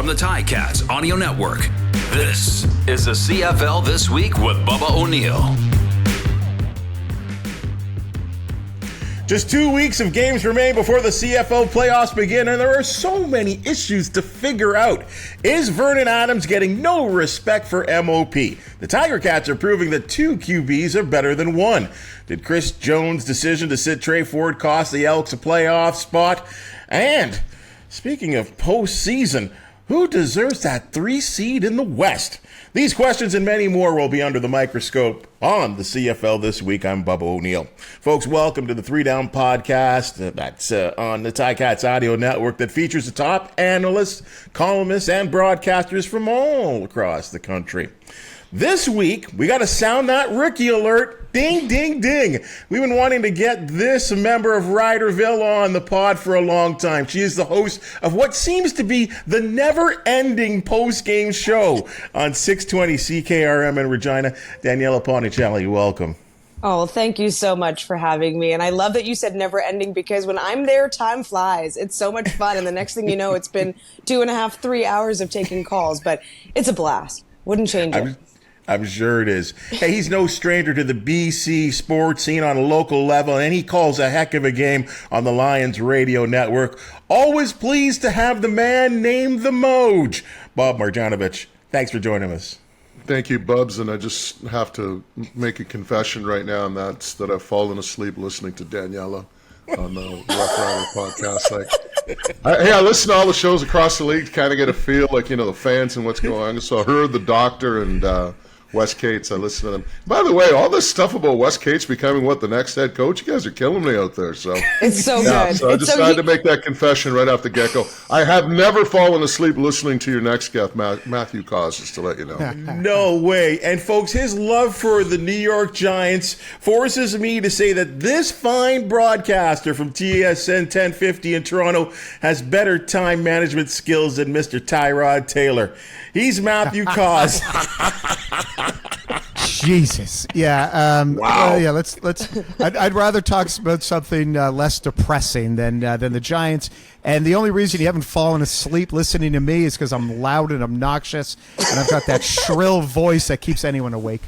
from the Ticats Audio Network. This is the CFL This Week with Bubba O'Neil. Just 2 weeks of games remain before the CFL playoffs begin, and there are so many issues to figure out. Is Vernon Adams getting no respect for MOP? The Tiger Cats are proving that 2 QBs are better than 1. Did Chris Jones' decision to sit Trey Ford cost the Elks a playoff spot? And speaking of postseason, who deserves that 3 seed in the West? These questions and many more will be under the microscope on the CFL This Week. I'm Bubba O'Neil. Folks, welcome to the 3 Down Podcast. That's on the Ticats Audio Network that features the top analysts, columnists, and broadcasters from all across the country. This week, we got to sound that rookie alert. Ding, ding, ding. We've been wanting to get this member of Ryderville on the pod for a long time. She is the host of what seems to be the never-ending post-game show on 620 CKRM in Regina. Daniella Ponticelli, welcome. Oh, well, thank you so much for having me. And I love that you said never ending, because when I'm there, time flies. It's so much fun. And the next thing you know, it's been 2.5, 3 hours of taking calls. But it's a blast. Wouldn't change it. I'm sure it is. Hey, he's no stranger to the BC sports scene on a local level, and he calls a heck of a game on the Lions radio network. Always pleased to have the man named the Moj, Bob Marjanovich. Thanks for joining us. Thank you, Bubs, and I just have to make a confession right now, and that's that I've fallen asleep listening to Daniella on the Roughriders podcast. I listen to all the shows across the league to kind of get a feel, like, the fans and what's going on. So I heard the doctor and Wes Cates. I listened to them. By the way, all this stuff about Wes Cates becoming the next head coach, you guys are killing me out there. So it's so good. So I decided to make that confession right off the get-go. I have never fallen asleep listening to your next guest, Matthew Cauz, just to let you know. No way. And folks, his love for the New York Giants forces me to say that this fine broadcaster from TSN 1050 in Toronto has better time management skills than Mr. Tyrod Taylor. He's Matthew Cauz. Jesus, yeah. Wow. Yeah. Let's. I'd rather talk about something less depressing than the Giants. And the only reason you haven't fallen asleep listening to me is because I'm loud and obnoxious, and I've got that shrill voice that keeps anyone awake.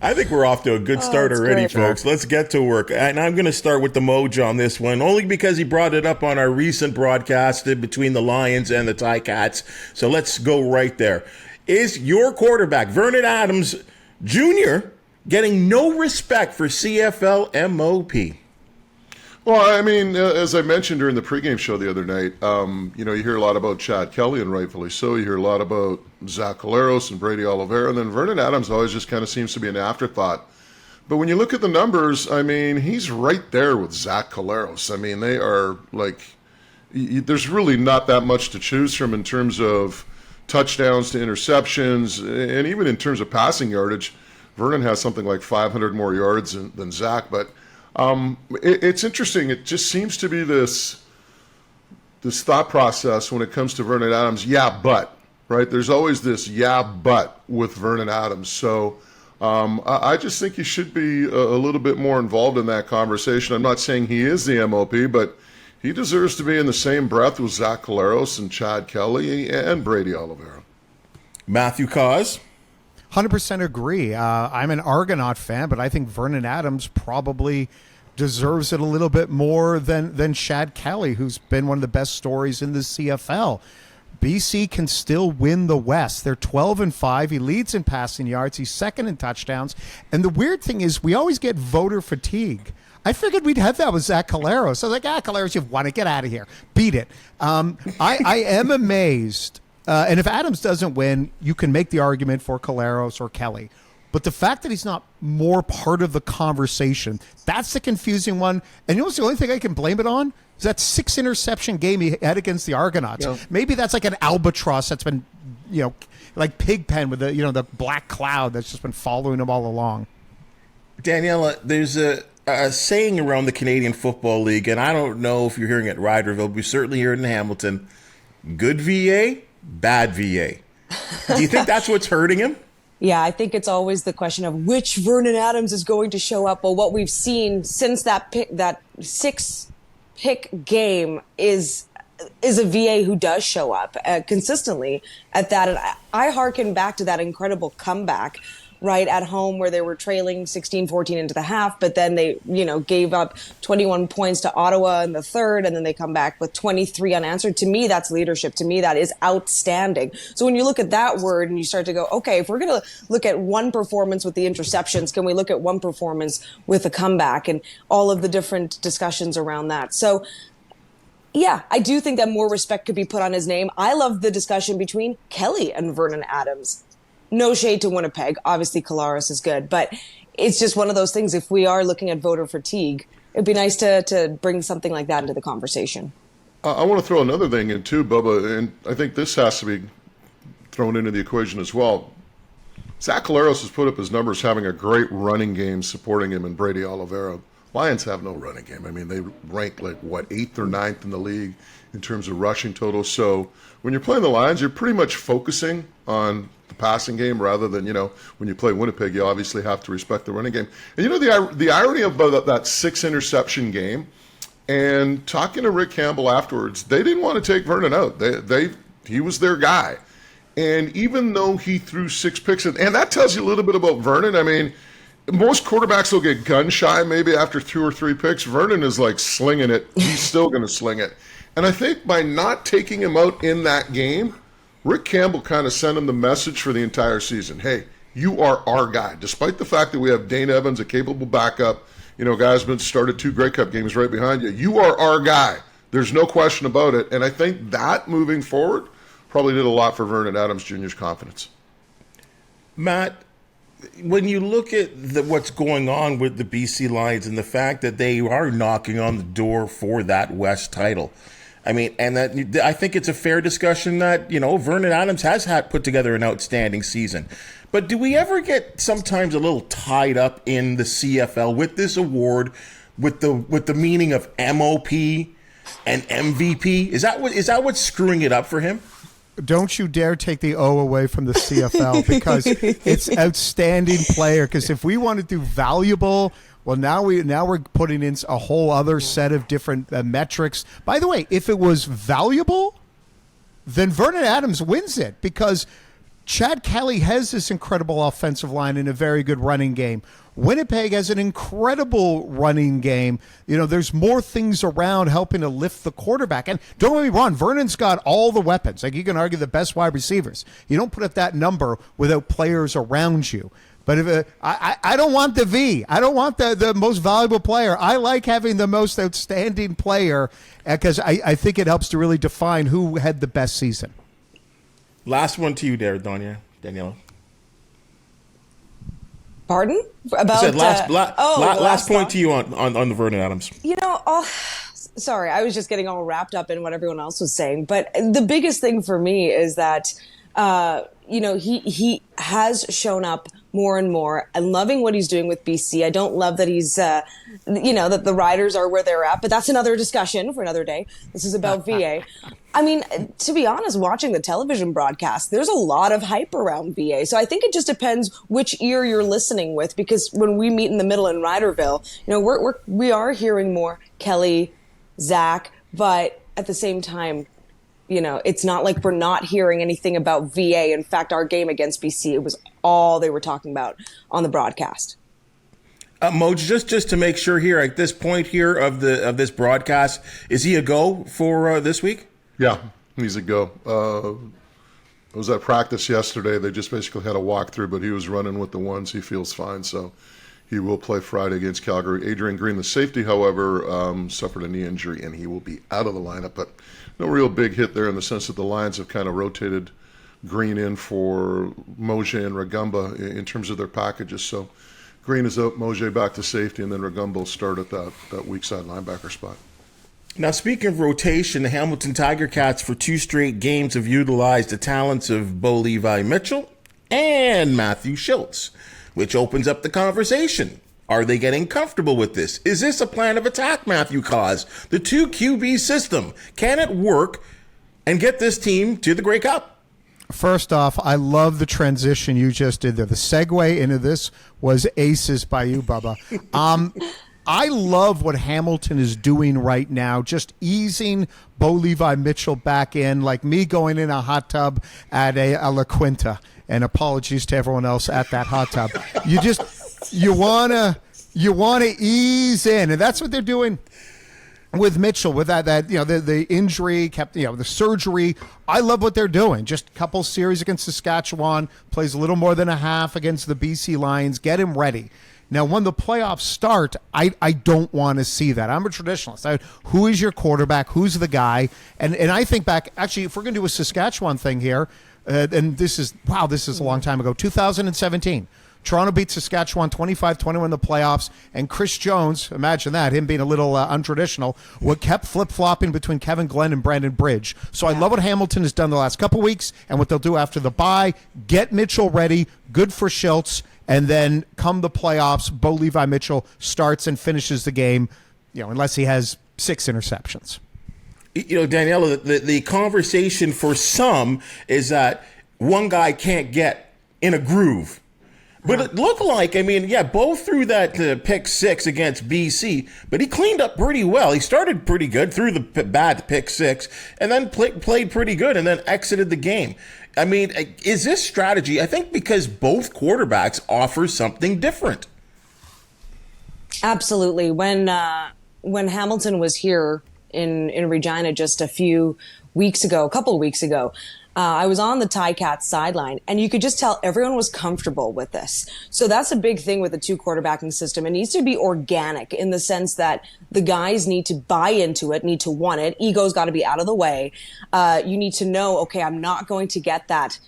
I think we're off to a good start already, great. folks. Let's get to work. And I'm going to start with the Moj on this one, only because he brought it up on our recent broadcast between the Lions and the Ticats. So let's go right there. Is your quarterback, Vernon Adams Jr., getting no respect for CFL MOP? Well, I mean, as I mentioned during the pregame show the other night, you hear a lot about Chad Kelly, and rightfully so. You hear a lot about Zach Collaros and Brady Oliveira, and then Vernon Adams always just kind of seems to be an afterthought. But when you look at the numbers, I mean, he's right there with Zach Collaros. I mean, they are there's really not that much to choose from in terms of touchdowns to interceptions, and even in terms of passing yardage. Vernon has something like 500 more yards than Zach, but it's interesting. It just seems to be this thought process when it comes to Vernon Adams. Yeah, but, right? There's always this yeah, but with Vernon Adams. So I just think he should be a little bit more involved in that conversation. I'm not saying he is the MOP, but he deserves to be in the same breath with Zach Collaros and Chad Kelly and Brady Oliveira. Matthew Cauz? 100% agree. I'm an Argonaut fan, but I think Vernon Adams probably deserves it a little bit more than Chad Kelly, who's been one of the best stories in the CFL. BC can still win the West. They're 12-5. He leads in passing yards. He's second in touchdowns. And the weird thing is we always get voter fatigue. I figured we'd have that with Zach Collaros. I was like, Collaros, you've won it. Get out of here. Beat it. I am amazed. And if Adams doesn't win, you can make the argument for Collaros or Kelly. But the fact that he's not more part of the conversation, that's the confusing one. And what's the only thing I can blame it on? Is that 6-interception game he had against the Argonauts. Yeah. Maybe that's like an albatross that's been, like Pigpen with the black cloud that's just been following him all along. Daniella, there's a saying around the Canadian Football League, and I don't know if you're hearing it at Ryderville, but we certainly hear it in Hamilton. Good VA, bad VA. Do you think that's what's hurting him? Yeah, I think it's always the question of which Vernon Adams is going to show up. Well, what we've seen since that 6-pick game is is a VA who does show up consistently at that. And I hearken back to that incredible comeback right at home where they were trailing 16-14 into the half, but then they, gave up 21 points to Ottawa in the third, and then they come back with 23 unanswered. To me, that's leadership. To me, that is outstanding. So when you look at that word and you start to go, okay, if we're going to look at one performance with the interceptions, can we look at one performance with a comeback and all of the different discussions around that? So yeah, I do think that more respect could be put on his name. I love the discussion between Kelly and Vernon Adams. No shade to Winnipeg. Obviously, Kolaris is good, but it's just one of those things. If we are looking at voter fatigue, it'd be nice to bring something like that into the conversation. I want to throw another thing in too, Bubba, and I think this has to be thrown into the equation as well. Zach Collaros has put up his numbers having a great running game supporting him and Brady Oliveira. Lions have no running game. I mean, they rank 8th or 9th in the league in terms of rushing total. So when you're playing the Lions, you're pretty much focusing on the passing game rather than, when you play Winnipeg, you obviously have to respect the running game. And the irony of that 6 interception game, and talking to Rick Campbell afterwards, they didn't want to take Vernon out. He was their guy. And even though he threw 6 picks, and that tells you a little bit about Vernon. I mean, most quarterbacks will get gun shy maybe after 2 or 3 picks. Vernon is slinging it. He's still going to sling it. And I think by not taking him out in that game, Rick Campbell kind of sent him the message for the entire season. Hey, you are our guy. Despite the fact that we have Dane Evans, a capable backup, guys been started 2 Grey Cup games right behind you. You are our guy. There's no question about it. And I think that moving forward probably did a lot for Vernon Adams Jr.'s confidence. Matt, when you look at what's going on with the BC Lions and the fact that they are knocking on the door for that West title, I mean, and that I think it's a fair discussion that, Vernon Adams has put together an outstanding season. But do we ever get sometimes a little tied up in the CFL with this award, with the meaning of MOP and MVP? Is that what's screwing it up for him? Don't you dare take the O away from the CFL because it's outstanding player. Because if we want to do valuable, well, now we're putting in a whole other set of different metrics. By the way, if it was valuable, then Vernon Adams wins it because Chad Kelly has this incredible offensive line and a very good running game. Winnipeg has an incredible running game. There's more things around helping to lift the quarterback. And don't get me wrong, Vernon's got all the weapons. You can argue the best wide receivers. You don't put up that number without players around you. But if I don't want the V. I don't want the most valuable player. I like having the most outstanding player because I think it helps to really define who had the best season. Last one to you there, Daniella. Pardon? About last point to you on the Vernon Adams. Sorry, I was just getting all wrapped up in what everyone else was saying. But the biggest thing for me is that he has shown up more and more. I'm loving what he's doing with BC. I don't love that he's, that the Riders are where they're at, but that's another discussion for another day. This is about VA. I mean, to be honest, watching the television broadcast, there's a lot of hype around VA. So I think it just depends which ear you're listening with, because when we meet in the middle in Riderville, we are hearing more Kelly, Zach, but at the same time, it's not like we're not hearing anything about VA. In fact, our game against BC, it was all they were talking about on the broadcast. Moj, just to make sure here at this point here of this broadcast, is he a go for this week? Yeah, he's a go. I was at practice yesterday. They just basically had a walkthrough, but he was running with the ones. He feels fine, so he will play Friday against Calgary. Adrian Green, the safety, however, suffered a knee injury, and he will be out of the lineup. But no real big hit there in the sense that the Lions have kind of rotated Green in for Mojay and Ragumba in terms of their packages. So Green is out, Mojay back to safety, and then Ragumba will start at that weak side linebacker spot. Now, speaking of rotation, the Hamilton Tiger Cats for 2 straight games have utilized the talents of Bo Levi Mitchell and Matthew Schultz, which opens up the conversation. Are they getting comfortable with this? Is this a plan of attack, Matthew Cauz? The 2 QB system, can it work and get this team to the Grey Cup? First off, I love the transition you just did there. The segue into this was aces by you, Bubba. I love what Hamilton is doing right now, just easing Bo Levi Mitchell back in, like me going in a hot tub at a La Quinta. And apologies to everyone else at that hot tub. You wanna ease in, and that's what they're doing with Mitchell, with that the injury, the surgery. I love what they're doing. Just a couple series against Saskatchewan, plays a little more than a half against the BC Lions. Get him ready. Now, when the playoffs start, I don't want to see that. I'm a traditionalist. Who is your quarterback? Who's the guy? And I think back, actually, if we're going to do a Saskatchewan thing here, and this is a long time ago, 2017. Toronto beat Saskatchewan 25-21 in the playoffs, and Chris Jones, imagine that, him being a little untraditional, kept flip-flopping between Kevin Glenn and Brandon Bridge. So I love what Hamilton has done the last couple weeks and what they'll do after the bye. Get Mitchell ready, good for Schultz, and then come the playoffs, Bo Levi Mitchell starts and finishes the game, unless he has 6 interceptions. Daniella, the conversation for some is that one guy can't get in a groove. But it looked like, Bo threw that pick 6 against BC, but he cleaned up pretty well. He started pretty good, threw the bad pick 6, and then played pretty good, and then exited the game. Is this strategy, I think, because both quarterbacks offer something different? Absolutely. When Hamilton was here in Regina just a couple of weeks ago, I was on the Ticats sideline, and you could just tell everyone was comfortable with this. So that's a big thing with the 2 quarterbacking system. It needs to be organic in the sense that the guys need to buy into it, need to want it. Ego's got to be out of the way. You need to know, okay, I'm not going to get that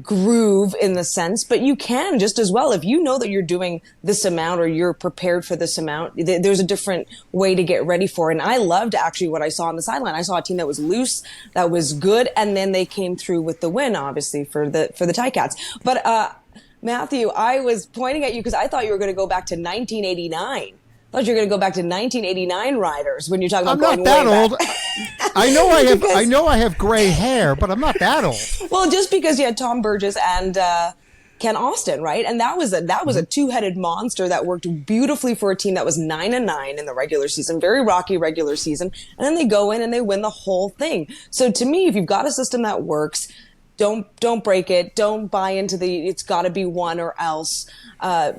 groove in the sense, but you can just as well. If you know that you're doing this amount or you're prepared for this amount, there's a different way to get ready for it. And I loved actually what I saw on the sideline. I saw a team that was loose, that was good, and then they came through with the win, obviously, for the Ticats. But Matthew, I was pointing at you because I thought you were going to go back to 1989. I thought you were going to go back to 1989 Riders when you're talking about going way back. I'm not that old. I know I have gray hair, but I'm not that old. Well, just because you had Tom Burgess and Ken Austin, right? And that was a two-headed monster that worked beautifully for a team that was 9-9 in the regular season, very rocky regular season, and then they go in and they win the whole thing. So to me, if you've got a system that works, don't break it. Don't buy into it's got to be one or else.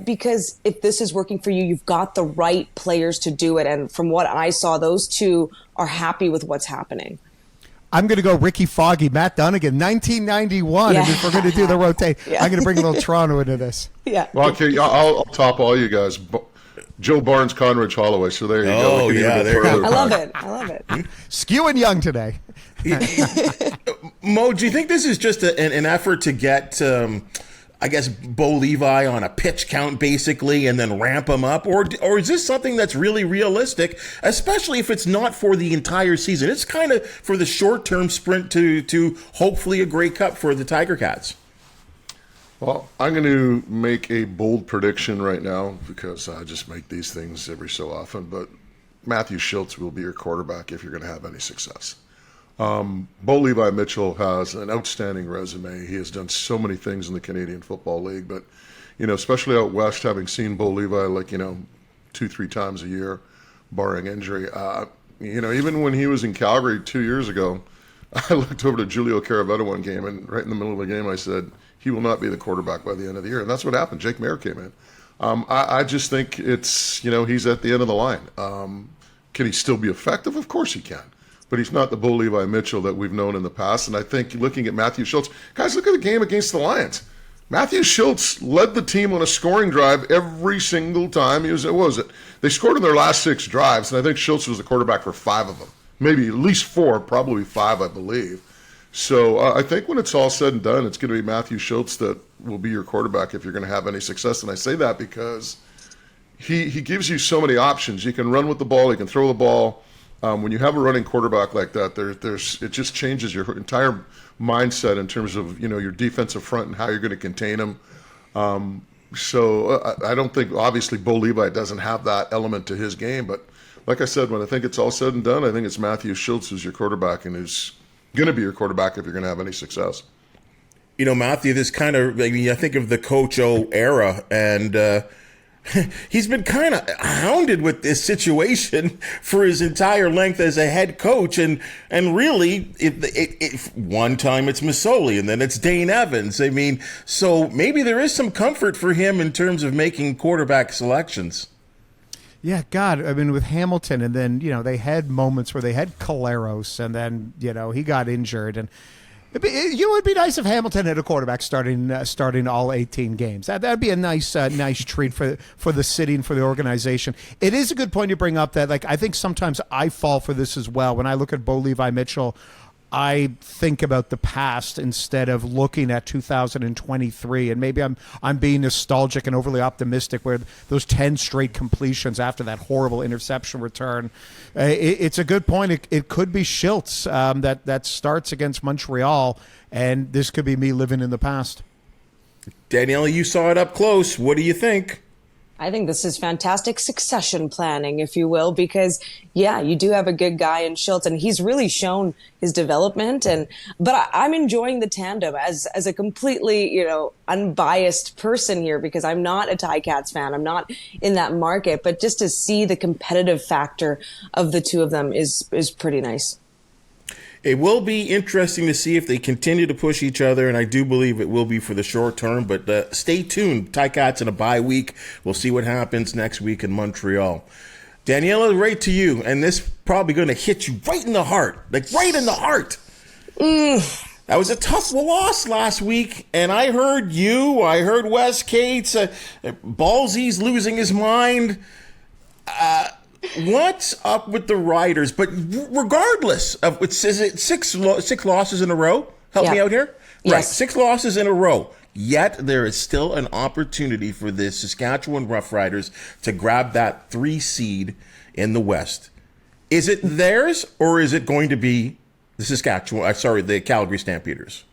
Because if this is working for you, you've got the right players to do it. And from what I saw, those two are happy with what's happening. I'm going to go Ricky Foggy, Matt Dunnigan, 1991. Yeah. And if we're going to do the rotate, I'm going to bring a little Toronto into this. Yeah. Well, okay, I'll top all you guys. Joe Barnes, Conridge, Holloway. So there you go. Oh, yeah. I love it. Skewing young today. Mo, do you think this is just an effort to get, Bo Levi on a pitch count, basically, and then ramp him up? Or is this something that's really realistic, especially if it's not for the entire season? It's kind of for the short-term sprint to hopefully a Grey Cup for the Tiger Cats. Well, I'm going to make a bold prediction right now because I just make these things every so often. But Matthew Schultz will be your quarterback if you're going to have any success. Bo Levi Mitchell has an outstanding resume. He has done so many things in the Canadian Football League, but especially out west, having seen Bo Levi 2-3 times a year, barring injury. Even when he was in Calgary 2 years ago, I looked over to Julio Caraveto one game, and right in the middle of the game, I said he will not be the quarterback by the end of the year, and that's what happened. Jake Mayer came in. I just think it's he's at the end of the line. Can he still be effective? Of course he can. But he's not the Bo Levi Mitchell that we've known in the past. And I think looking at Matthew Schultz, guys, look at the game against the Lions. Matthew Schultz led the team on a scoring drive every single time. They scored in their last 6 drives, and I think Schultz was the quarterback for 5 of them. Maybe at least 4, probably 5, I believe. So I think when it's all said and done, it's going to be Matthew Schultz that will be your quarterback if you're going to have any success. And I say that because he gives you so many options. You can run with the ball. You can throw the ball. When you have a running quarterback like that, it just changes your entire mindset in terms of your defensive front and how you're going to contain them. So I don't think, obviously, Bo Levi doesn't have that element to his game. But like I said, when I think it's all said and done, I think it's Matthew Schultz who's your quarterback and who's going to be your quarterback if you're going to have any success. Matthew, this kind of, I think of the Coach O era, and he's been kind of hounded with this situation for his entire length as a head coach, and really, one time it's Masoli, and then it's Dane Evans. I mean, so maybe there is some comfort for him in terms of making quarterback selections. Yeah, God, I mean, with Hamilton, and then, they had moments where they had Caleros, and then, he got injured, and it would be nice if Hamilton had a quarterback starting all 18 games. That'd be a nice treat for the city and for the organization. It is a good point you bring up that, I think sometimes I fall for this as well. When I look at Bo Levi Mitchell, I think about the past instead of looking at 2023, and maybe I'm being nostalgic and overly optimistic. Where those 10 straight completions after that horrible interception return, it's a good point. It could be Schiltz that starts against Montreal, and this could be me living in the past. Daniella, you saw it up close. What do you think? I think this is fantastic succession planning, if you will, because, yeah, you do have a good guy in Schultz, and he's really shown his development. But I'm enjoying the tandem as a completely, unbiased person here, because I'm not a Ticats fan. I'm not in that market. But just to see the competitive factor of the two of them is pretty nice. It will be interesting to see if they continue to push each other, and I do believe it will be for the short term. But stay tuned. Ticats in a bye week. We'll see what happens next week in Montreal. Daniella, right to you, and this probably going to hit you right in the heart, right in the heart. That was a tough loss last week, and I heard Wes Cates, Ballsy's losing his mind. What's up with the Riders? But regardless of, is it six losses in a row? Help me out here. Yes. Right, 6 losses in a row. Yet there is still an opportunity for the Saskatchewan Roughriders to grab that 3 seed in the West. Is it theirs, or is it going to be the Calgary Stampeders?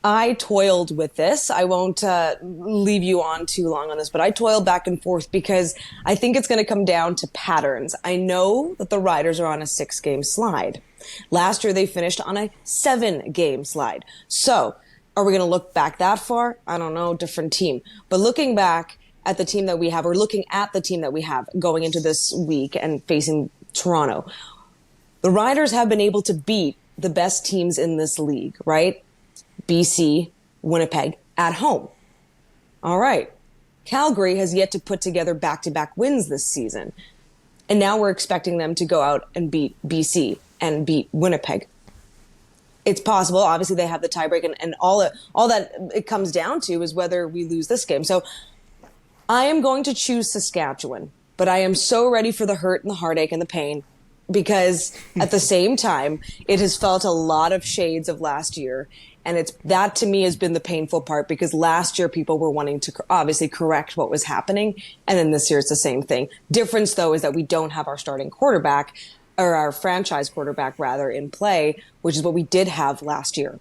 I toiled with this. I won't leave you on too long on this, but I toiled back and forth because I think it's going to come down to patterns. I know that the Riders are on a 6-game slide. Last year, they finished on a 7-game slide. So are we going to look back that far? I don't know, different team. But looking back at the team that we have, or looking at the team that we have going into this week and facing Toronto, the Riders have been able to beat the best teams in this league, right? BC, Winnipeg, at home. All right. Calgary has yet to put together back-to-back wins this season. And now we're expecting them to go out and beat BC and beat Winnipeg. It's possible. Obviously, they have the tiebreak, and all that it comes down to is whether we lose this game. So I am going to choose Saskatchewan, but I am so ready for the hurt and the heartache and the pain, because at the same time, it has felt a lot of shades of last year. And that to me has been the painful part, because last year people were wanting to obviously correct what was happening. And then this year it's the same thing. Difference, though, is that we don't have our starting quarterback, or our franchise quarterback rather, in play, which is what we did have last year.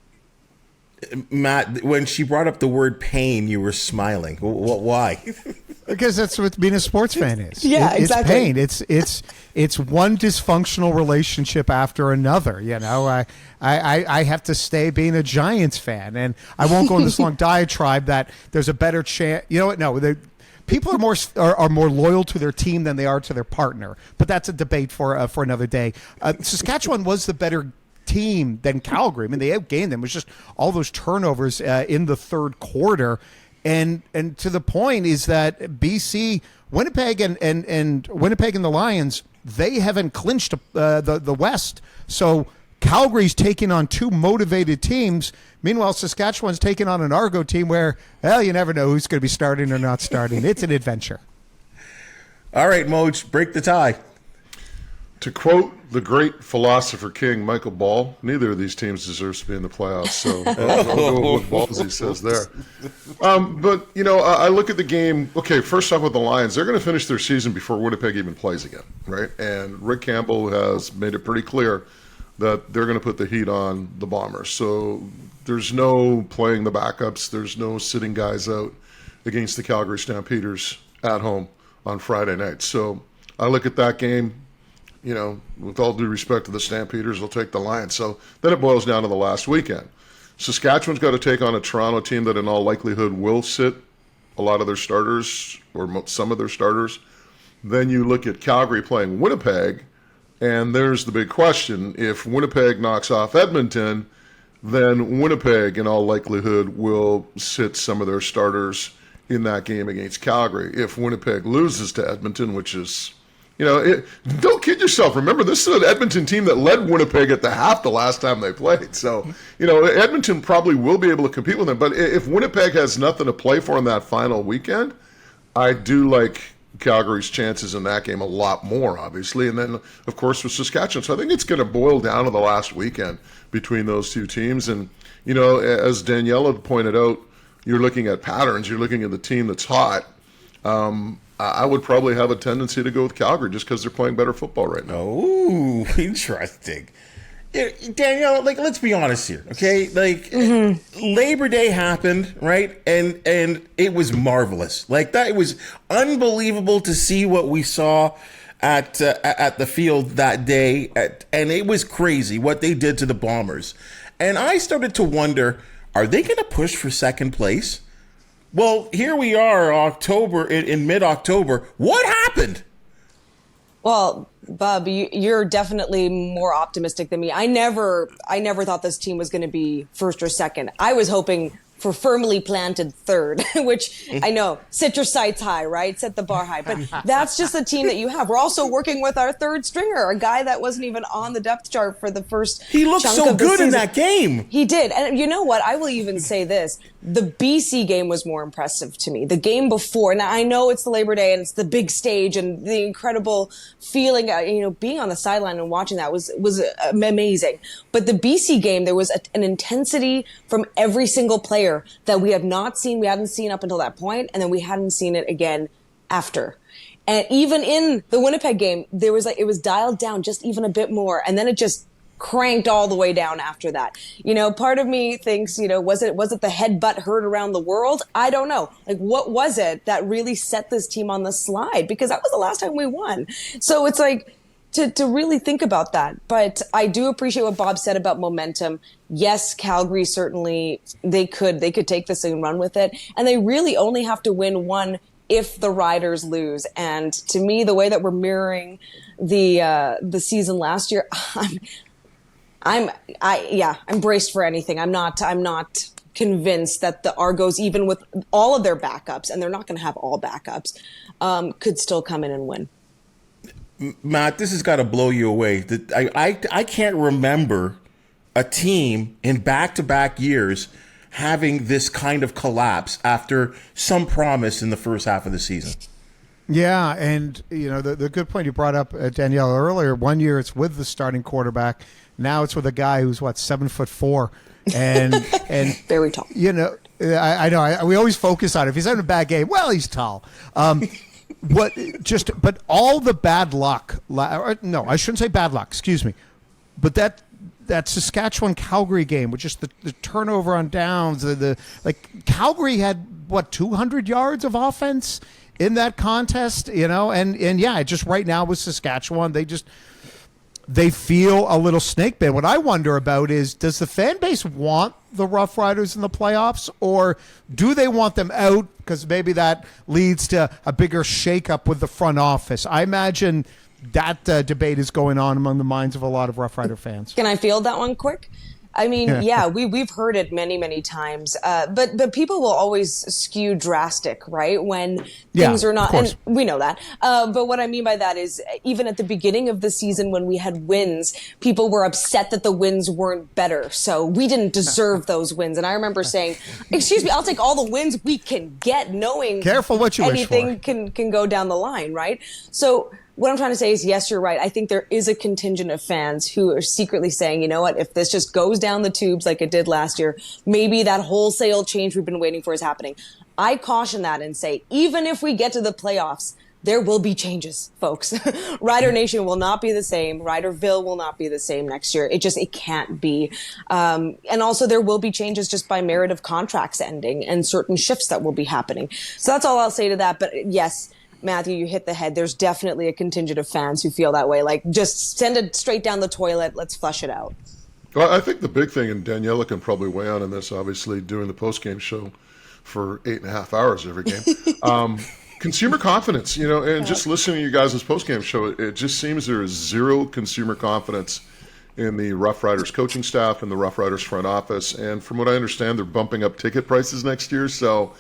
Matt, when she brought up the word pain, you were smiling. Why? Because that's what being a sports fan is. Yeah, exactly. It's pain. It's one dysfunctional relationship after another. I have to stay being a Giants fan, and I won't go in this long diatribe that there's a better chance. You know what? No, people are more loyal to their team than they are to their partner. But that's a debate for another day. Saskatchewan was the better team than Calgary. I mean, they outgained them. It was just all those turnovers in the third quarter. And to the point is that BC, Winnipeg and Winnipeg and the Lions, they haven't clinched the West. So Calgary's taking on 2 motivated teams. Meanwhile, Saskatchewan's taking on an Argo team where, you never know who's going to be starting or not starting. It's an adventure. All right, Moj, break the tie. To quote the great philosopher king Michael Ball, neither of these teams deserves to be in the playoffs. So I'll go with what Ballsy says there. But, I look at the game. Okay, first off with the Lions, they're going to finish their season before Winnipeg even plays again, right? And Rick Campbell has made it pretty clear that they're going to put the heat on the Bombers. So there's no playing the backups. There's no sitting guys out against the Calgary Stampeders at home on Friday night. So I look at that game. With all due respect to the Stampeders, they'll take the Lions. So then it boils down to the last weekend. Saskatchewan's got to take on a Toronto team that in all likelihood will sit a lot of their starters or some of their starters. Then you look at Calgary playing Winnipeg, and there's the big question. If Winnipeg knocks off Edmonton, then Winnipeg, in all likelihood, will sit some of their starters in that game against Calgary. If Winnipeg loses to Edmonton, which is, don't kid yourself. Remember, this is an Edmonton team that led Winnipeg at the half the last time they played. So, Edmonton probably will be able to compete with them. But if Winnipeg has nothing to play for in that final weekend, I do like Calgary's chances in that game a lot more, obviously. And then, of course, with Saskatchewan. So I think it's going to boil down to the last weekend between those two teams. And, as Daniella pointed out, you're looking at patterns. You're looking at the team that's hot. I would probably have a tendency to go with Calgary just because they're playing better football right now. Oh, interesting. Danielle, let's be honest here, okay? Labor Day happened, right? And it was marvelous. It was unbelievable to see what we saw at the field that day, and it was crazy what they did to the Bombers. And I started to wonder, are they going to push for second place? Well, here we are, in mid-October. What happened? Well, Bub, you're definitely more optimistic than me. I never thought this team was going to be first or second. I was hoping for firmly planted third, which I know, set your sights high, right? Set the bar high. But that's just the team that you have. We're also working with our third stringer, a guy that wasn't even on the depth chart for the first He looked chunk so of the good in season. that game. He did. And you know what? I will even say this. The BC game was more impressive to me. The game before, now I know it's the Labor Day and it's the big stage and the incredible feeling, being on the sideline and watching that was amazing. But the BC game, there was an intensity from every single player that we hadn't seen up until that point, and then we hadn't seen it again after. And even in the Winnipeg game, it was dialed down just even a bit more, and then it just cranked all the way down after that. Part of me thinks, was it the headbutt heard around the world? I don't know. What was it that really set this team on the slide? Because that was the last time we won. So it's to really think about that. But I do appreciate what Bob said about momentum. Yes, Calgary certainly, they could take this and run with it. And they really only have to win one if the Riders lose. And to me, the way that we're mirroring the season last year, I'm braced for anything. I'm not convinced that the Argos, even with all of their backups, and they're not going to have all backups, could still come in and win. Matt, this has got to blow you away. I can't remember a team in back-to-back years having this kind of collapse after some promise in the first half of the season. Yeah, and the good point you brought up, Danielle, earlier. 1 year it's with the starting quarterback. Now it's with a guy who's 7'4", and very tall. I know. We always focus on it. If he's having a bad game, well, he's tall. But all the bad luck. No, I shouldn't say bad luck. Excuse me. But that Saskatchewan Calgary game with just the turnover on downs, Calgary had 200 yards of offense in that contest, and yeah, just right now with Saskatchewan, they feel a little snake bit. What I wonder about is, does the fan base want the Roughriders in the playoffs, or do they want them out because maybe that leads to a bigger shakeup with the front office? I imagine that debate is going on among the minds of a lot of Roughrider fans. Can I field that one quick? I mean, yeah, we've heard it many, many times, but people will always skew drastic, right? When things are not, and we know that. But what I mean by that is, even at the beginning of the season when we had wins, people were upset that the wins weren't better. So we didn't deserve those wins. And I remember saying, excuse me, I'll take all the wins we can get, knowing careful what you anything wish for. can go down the line, right? So what I'm trying to say is, yes, you're right. I think there is a contingent of fans who are secretly saying, you know what, if this just goes down the tubes like it did last year, maybe that wholesale change we've been waiting for is happening. I caution that and say, even if we get to the playoffs, there will be changes, folks. Rider Nation will not be the same. Riderville will not be the same next year. It can't be. And also there will be changes just by merit of contracts ending and certain shifts that will be happening. So that's all I'll say to that. But yes, Matthew, you hit the head. There's definitely a contingent of fans who feel that way. Just send it straight down the toilet. Let's flush it out. Well, I think the big thing, and Daniella can probably weigh on this, obviously, during the post-game show, for 8.5 hours every game. Consumer confidence, and just listening to you guys' post-game show, it just seems there is zero consumer confidence in the Roughriders coaching staff and the Roughriders front office. And from what I understand, they're bumping up ticket prices next year. So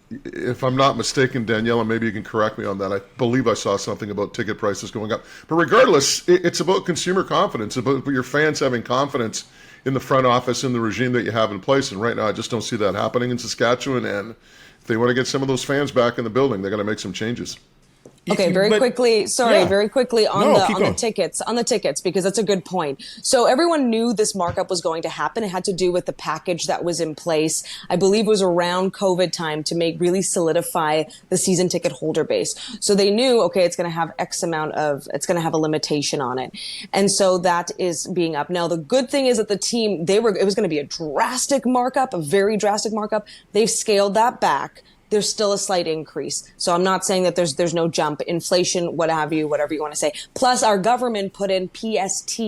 if I'm not mistaken, Daniella, maybe you can correct me on that. I believe I saw something about ticket prices going up. But regardless, it's about consumer confidence, about your fans having confidence in the front office and the regime that you have in place. And right now, I just don't see that happening in Saskatchewan. And if they want to get some of those fans back in the building, they're going to make some changes. Okay, very quickly on the tickets, because that's a good point. So everyone knew this markup was going to happen. It had to do with the package that was in place. I believe it was around COVID time to really solidify the season ticket holder base. So they knew, okay, it's going to have it's going to have a limitation on it. And so that is being up. Now, the good thing is that the team, it was going to be a drastic markup, a very drastic markup. They've scaled that back. There's still a slight increase. So I'm not saying that there's no jump, inflation, what have you, whatever you want to say. Plus, our government put in PST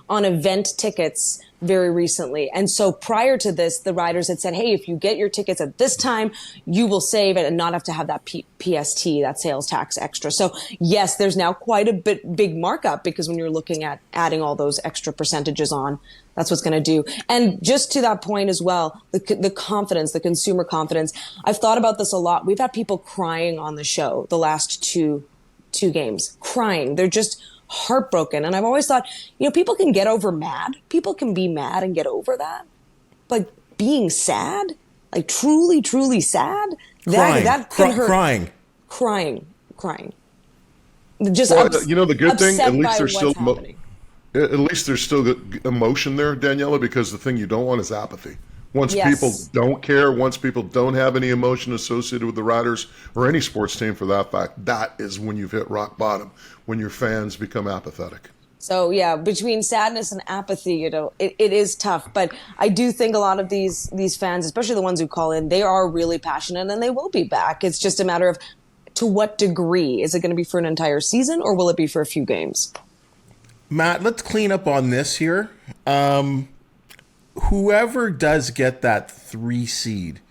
on event tickets very recently. And so prior to this, the riders had said, hey, if you get your tickets at this time, you will save it and not have to have that PST, that sales tax extra. So yes, there's now quite a big markup, because when you're looking at adding all those extra percentages on, that's what's going to do. And just to that point as well, the confidence, the consumer confidence. I've thought about this a lot. We've had people crying on the show the last two games, crying. They're just heartbroken. And I've always thought, people can get over mad. People can be mad and get over that. But being sad, like truly, truly sad, that can hurt. Crying. Just the good thing, at least there's still at least there's still emotion there, Daniella, because the thing you don't want is apathy. Once people don't care, once people don't have any emotion associated with the Riders or any sports team for that fact, that is when you've hit rock bottom, when your fans become apathetic. So, yeah, between sadness and apathy, it is tough. But I do think a lot of these fans, especially the ones who call in, they are really passionate and they will be back. It's just a matter of to what degree. Is it going to be for an entire season or will it be for a few games? Matt, let's clean up on this here. Whoever does get that 3 seed,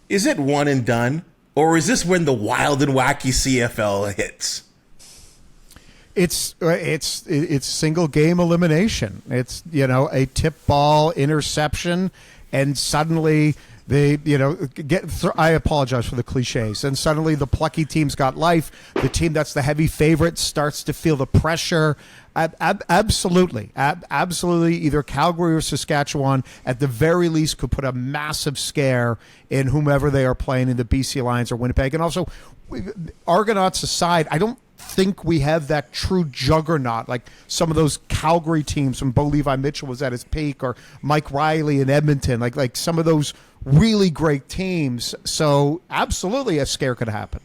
is it one and done? Or is this when the wild and wacky CFL hits? It's single game elimination. It's, a tip ball interception, and suddenly I apologize for the cliches. And suddenly the plucky team's got life. The team that's the heavy favorite starts to feel the pressure. Absolutely. Either Calgary or Saskatchewan, at the very least, could put a massive scare in whomever they are playing in the BC Lions or Winnipeg. And also, Argonauts aside, I don't think we have that true juggernaut like some of those Calgary teams when Bo Levi Mitchell was at his peak, or Mike Riley in Edmonton, like some of those really great teams. So absolutely a scare could happen.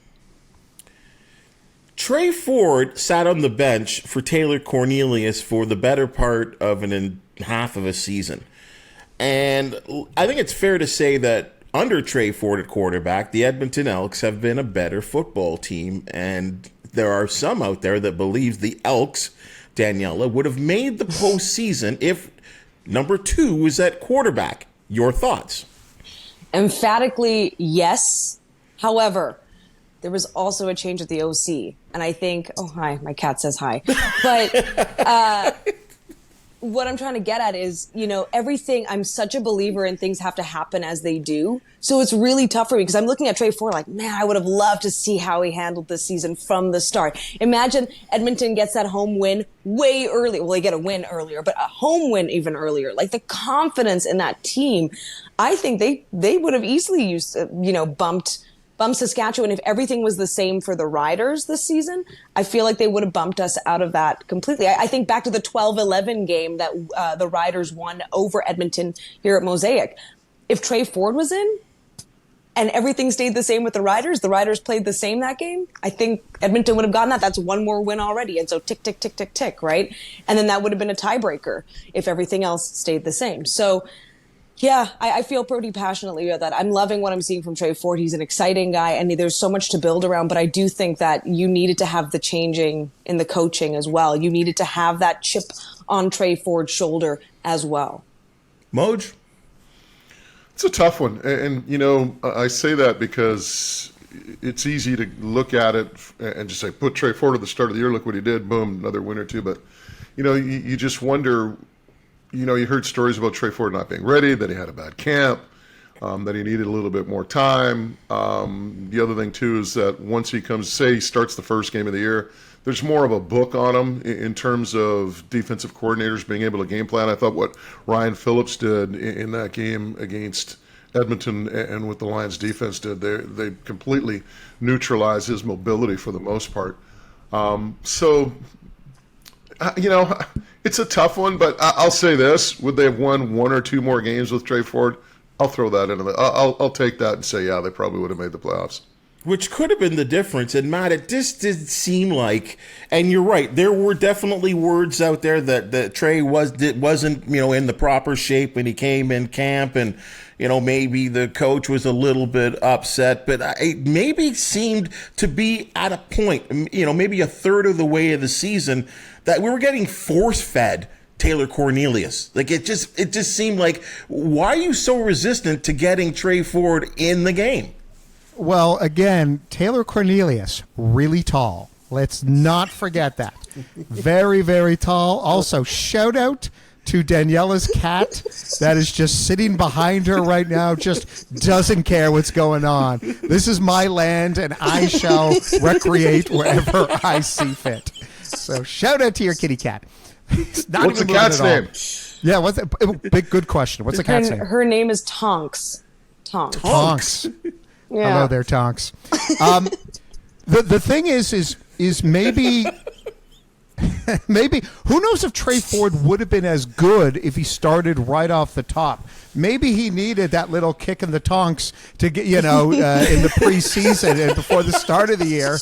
Trey Ford sat on the bench for Taylor Cornelius for the better part of half of a season. And I think it's fair to say that under Trey Ford at quarterback, the Edmonton Elks have been a better football team. And there are some out there that believe the Elks, Daniella, would have made the postseason if number 2 was at quarterback. Your thoughts? Emphatically, yes. However, there was also a change at the OC. And I think, oh, hi, my cat says hi. But what I'm trying to get at is, everything, I'm such a believer in things have to happen as they do. So it's really tough for me because I'm looking at Trey Ford like, man, I would have loved to see how he handled this season from the start. Imagine Edmonton gets that home win way early. Well, they get a win earlier, but a home win even earlier. Like the confidence in that team, I think they would have easily bumped Saskatchewan. If everything was the same for the Riders this season, I feel like they would have bumped us out of that completely. I think back to the 12-11 game that the Riders won over Edmonton here at Mosaic. If Trey Ford was in and everything stayed the same with the Riders played the same that game, I think Edmonton would have gotten that. That's one more win already. And so tick, tick, tick, tick, tick, right? And then that would have been a tiebreaker if everything else stayed the same. So yeah, I feel pretty passionately about that. I'm loving what I'm seeing from Trey Ford. He's an exciting guy, and there's so much to build around, but I do think that you needed to have the changing in the coaching as well. You needed to have that chip on Trey Ford's shoulder as well. Moj? It's a tough one. And, you know, I say that because it's easy to look at it and just say, put Trey Ford at the start of the year, look what he did, boom, another win or two. But, you know, you just wonder, you know, you heard stories about Trey Ford not being ready, that he had a bad camp, that he needed a little bit more time. The other thing, too, is that once he comes, say he starts the first game of the year, there's more of a book on him in terms of defensive coordinators being able to game plan. I thought what Ryan Phillips did in that game against Edmonton and what the Lions defense did, they completely neutralized his mobility for the most part. So, you know, it's a tough one, but I'll say this. Would they have won one or two more games with Trey Ford? I'll throw that into the. I'll take that and say, yeah, they probably would have made the playoffs. Which could have been the difference. And Matt, it just did seem like, and you're right, there were definitely words out there that Trey wasn't, you know, in the proper shape when he came in camp, and, you know, maybe the coach was a little bit upset, but it maybe seemed to be at a point, you know, maybe a third of the way of the season, that we were getting force-fed Taylor Cornelius. Like, it just seemed like, why are you so resistant to getting Trey Ford in the game? Well, again, Taylor Cornelius, really tall. Let's not forget that. Very, very tall. Also, shout out to Daniella's cat that is just sitting behind her right now, just doesn't care what's going on. This is my land, and I shall recreate wherever I see fit. So shout out to your kitty cat. What's the cat's name? Yeah, what's the big good question? What's the cat's name? Her name is Tonks. Tonks. Yeah. Hello there, Tonks. The thing is maybe maybe who knows if Trey Ford would have been as good if he started right off the top. Maybe he needed that little kick in the tonks to get, you know, in the preseason and before the start of the year.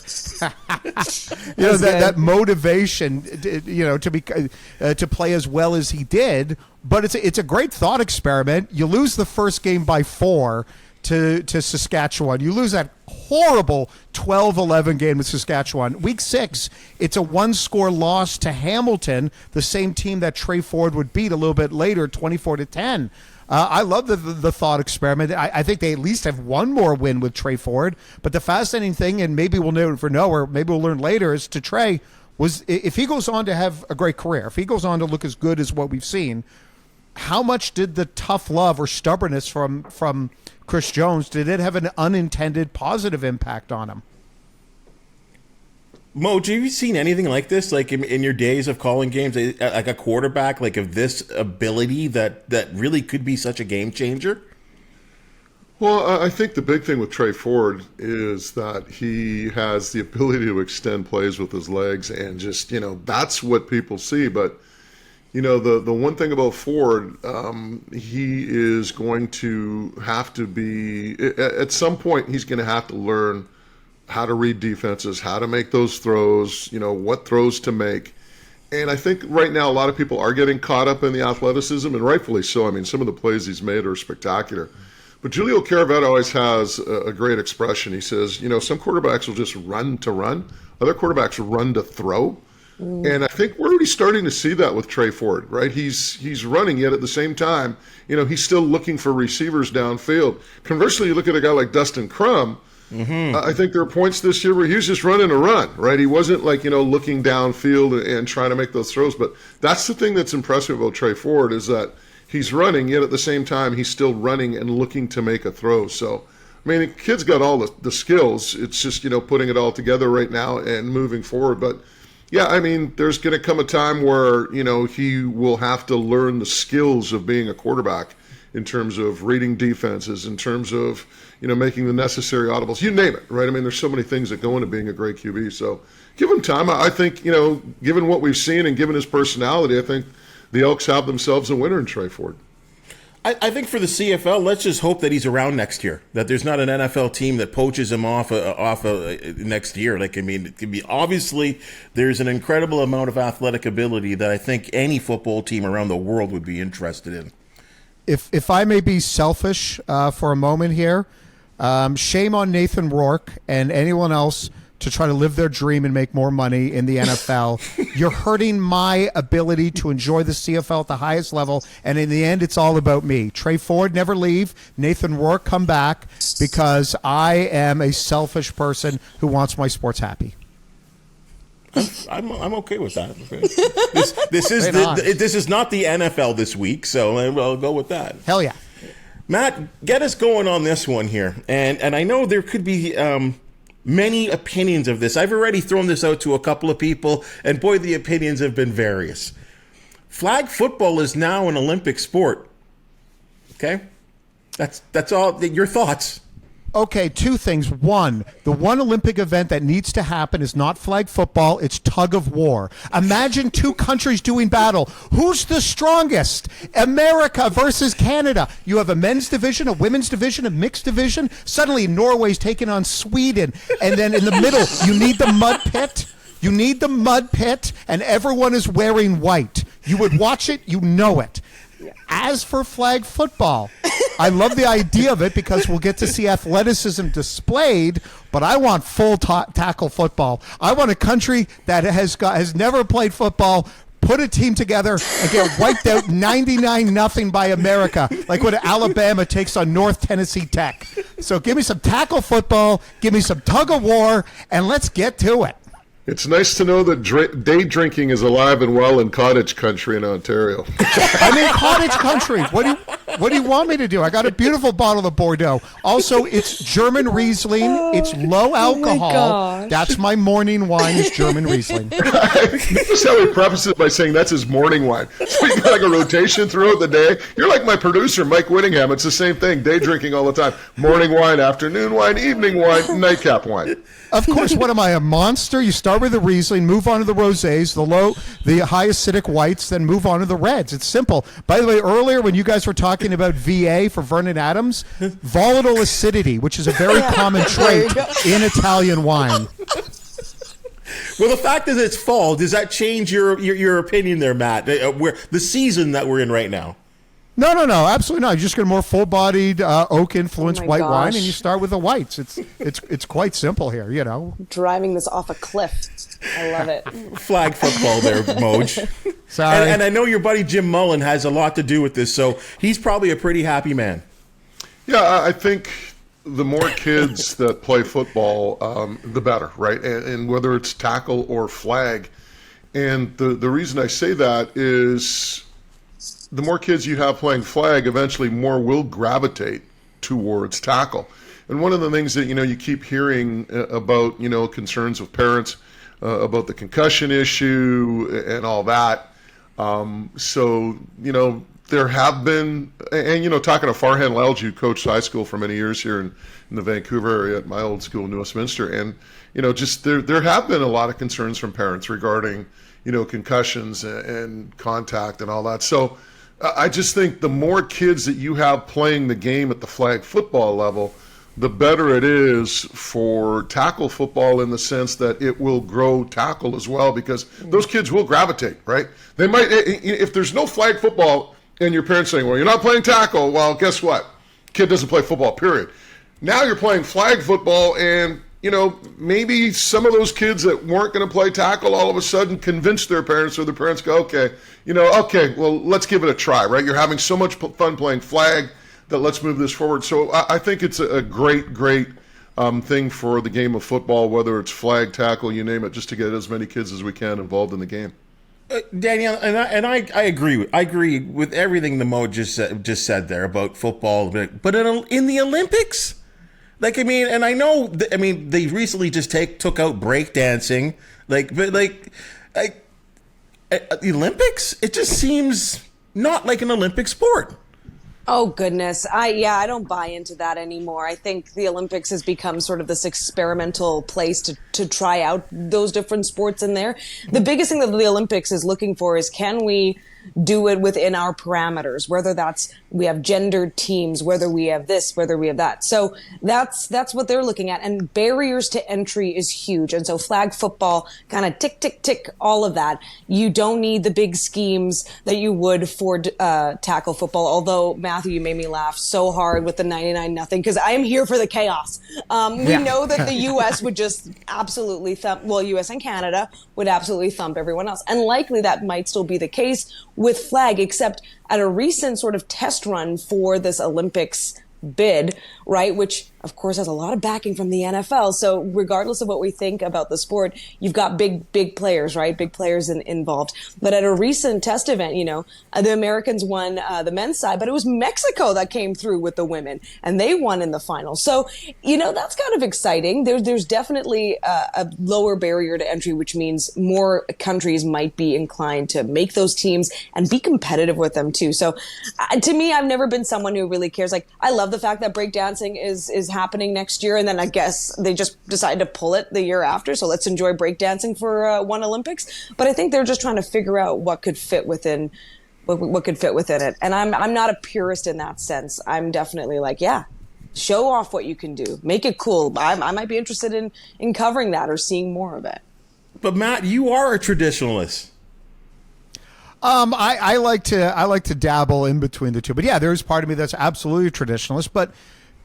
You know, that motivation, you know, to be to play as well as he did. But it's a great thought experiment. You lose the first game by 4 to Saskatchewan. You lose that horrible 12-11 game with Saskatchewan. Week 6, it's a one-score loss to Hamilton, the same team that Trey Ford would beat a little bit later, 24-10. I love the thought experiment. I think they at least have one more win with Trey Ford. But the fascinating thing, and maybe we'll never know, or maybe we'll learn later, is to Trey, was if he goes on to have a great career, if he goes on to look as good as what we've seen, how much did the tough love or stubbornness from Chris Jones, did it have an unintended positive impact on him? Mo, have you seen anything like this, like in your days of calling games, like a quarterback, like of this ability that really could be such a game changer? Well, I think the big thing with Trey Ford is that he has the ability to extend plays with his legs, and just, you know, that's what people see. But, you know, the one thing about Ford, he is going to have to be, at some point, he's going to have to learn how to read defenses, how to make those throws, you know, what throws to make. And I think right now a lot of people are getting caught up in the athleticism, and rightfully so. I mean, some of the plays he's made are spectacular. But Julio Caravetti always has a great expression. He says, you know, some quarterbacks will just run to run. Other quarterbacks run to throw. And I think we're already starting to see that with Trey Ford, right? He's running, yet at the same time, you know, he's still looking for receivers downfield. Conversely, you look at a guy like Dustin Crum. I think there are points this year where he was just running a run, right? He wasn't like, you know, looking downfield and trying to make those throws. But that's the thing that's impressive about Trey Ford, is that he's running, yet at the same time, he's still running and looking to make a throw. So, I mean, the kid's got all the skills. It's just, you know, putting it all together right now and moving forward. But, yeah, I mean, there's going to come a time where, you know, he will have to learn the skills of being a quarterback in terms of reading defenses, in terms of, you know, making the necessary audibles. You name it, right? I mean, there's so many things that go into being a great QB. So give him time. I think, you know, given what we've seen and given his personality, I think the Elks have themselves a winner in Trey Ford. I think for the CFL, let's just hope that he's around next year, that there's not an NFL team that poaches him off next year. Like, I mean, it can be, obviously there's an incredible amount of athletic ability that I think any football team around the world would be interested in. If I may be selfish for a moment here, shame on Nathan Rourke and anyone else to try to live their dream and make more money in the NFL. You're hurting my ability to enjoy the CFL at the highest level, and in the end, it's all about me. Trey Ford, never leave. Nathan Rourke, come back, because I am a selfish person who wants my sports happy. I'm okay with that. This is not the NFL this week, so I'll go with that. Hell yeah. Matt, get us going on this one here. And I know there could be many opinions of this. I've already thrown this out to a couple of people, and boy, the opinions have been various. Flag football is now an Olympic sport. Okay? That's all. Your thoughts? Okay, two things. One, the one Olympic event that needs to happen is not flag football, it's tug of war. Imagine two countries doing battle. Who's the strongest? America versus Canada. You have a men's division, a women's division, a mixed division. Suddenly Norway's taking on Sweden. And then in the middle, you need the mud pit. You need the mud pit, and everyone is wearing white. You would watch it, you know it. As for flag football, I love the idea of it because we'll get to see athleticism displayed, but I want full tackle football. I want a country that has never played football put a team together and get wiped out 99-0 by America, like when Alabama takes on North Tennessee Tech. So give me some tackle football, give me some tug of war, and let's get to it. It's nice to know that day drinking is alive and well in cottage country in Ontario. I'm in cottage country. What do you want me to do? I got a beautiful bottle of Bordeaux. Also, it's German Riesling. It's low alcohol. That's my morning wine is German Riesling. Notice how he prefaces it by saying that's his morning wine. So you got like a rotation throughout the day. You're like my producer, Mike Whittingham. It's the same thing. Day drinking all the time. Morning wine, afternoon wine, evening wine, nightcap wine. Of course, what am I, a monster? You start with the Riesling, move on to the Rosés, the high acidic whites, then move on to the reds. It's simple. By the way, earlier when you guys were talking about VA for Vernon Adams, volatile acidity, which is a very common trait in Italian wine. Well, the fact that it's fall, does that change your opinion there, Matt? Where the season that we're in right now? No, absolutely not. You're just going to more full-bodied, oak-influenced white wine, and you start with the whites. It's quite simple here, you know. Driving this off a cliff. I love it. Flag football there, Moj. Sorry. And I know your buddy Jim Mullen has a lot to do with this, so he's probably a pretty happy man. Yeah, I think the more kids that play football, the better, right? And whether it's tackle or flag. And the reason I say that is the more kids you have playing flag, eventually more will gravitate towards tackle. And one of the things that, you keep hearing about, concerns of parents about the concussion issue and all that. So, there have been, and, talking to Farhan Lalji, who coached high school for many years here in the Vancouver area at my old school, New Westminster. And, just there have been a lot of concerns from parents regarding, concussions and contact and all that. So, I just think the more kids that you have playing the game at the flag football level, the better it is for tackle football in the sense that it will grow tackle as well, because those kids will gravitate, right? They might, if there's no flag football and your parents saying, well, you're not playing tackle, well, guess what? Kid doesn't play football, period. Now you're playing flag football and, maybe some of those kids that weren't going to play tackle all of a sudden convince their parents, or their parents go, okay, well, let's give it a try, right? You're having so much fun playing flag that let's move this forward. So I think it's a great thing for the game of football, whether it's flag, tackle, you name it, just to get as many kids as we can involved in the game. Danielle, and I agree. I agree with everything the Mo just said there about football, but in the Olympics. And I know, they recently just took out breakdancing. The Olympics, it just seems not like an Olympic sport. Oh, goodness. I don't buy into that anymore. I think the Olympics has become sort of this experimental place to try out those different sports in there. The biggest thing that the Olympics is looking for is, can we do it within our parameters, whether that's we have gendered teams, whether we have this, whether we have that. So that's what they're looking at. And barriers to entry is huge. And so flag football, kind of tick, tick, tick, all of that. You don't need the big schemes that you would for tackle football. Although, Matt, Matthew, you made me laugh so hard with the 99-0 because I am here for the chaos. We know that the U.S. would just absolutely U.S. and Canada would absolutely thump everyone else. And likely that might still be the case with flag, except at a recent sort of test run for this Olympics bid, right, which of course has a lot of backing from the NFL. So regardless of what we think about the sport, you've got big players, right? Big players involved. But at a recent test event, the Americans won the men's side, but it was Mexico that came through with the women, and they won in the final. So, that's kind of exciting. There's definitely a lower barrier to entry, which means more countries might be inclined to make those teams and be competitive with them too. So to me, I've never been someone who really cares. Like, I love the fact that breakdancing is happening next year, and then I guess they just decided to pull it the year after. So let's enjoy breakdancing for one Olympics. But I think they're just trying to figure out what could fit within it. And I'm not a purist in that sense. I'm definitely like, yeah, show off what you can do, make it cool. I might be interested in covering that or seeing more of it. But Matt, you are a traditionalist. I like to dabble in between the two, but yeah, there's part of me that's absolutely a traditionalist. But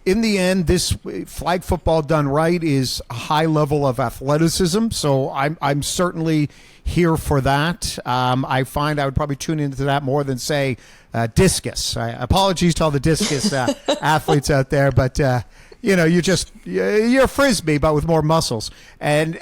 in the end, this flag football done right is a high level of athleticism, so I'm certainly here for that. I find I would probably tune into that more than, say, discus. Apologies to all the discus athletes out there, but you're a frisbee, but with more muscles. And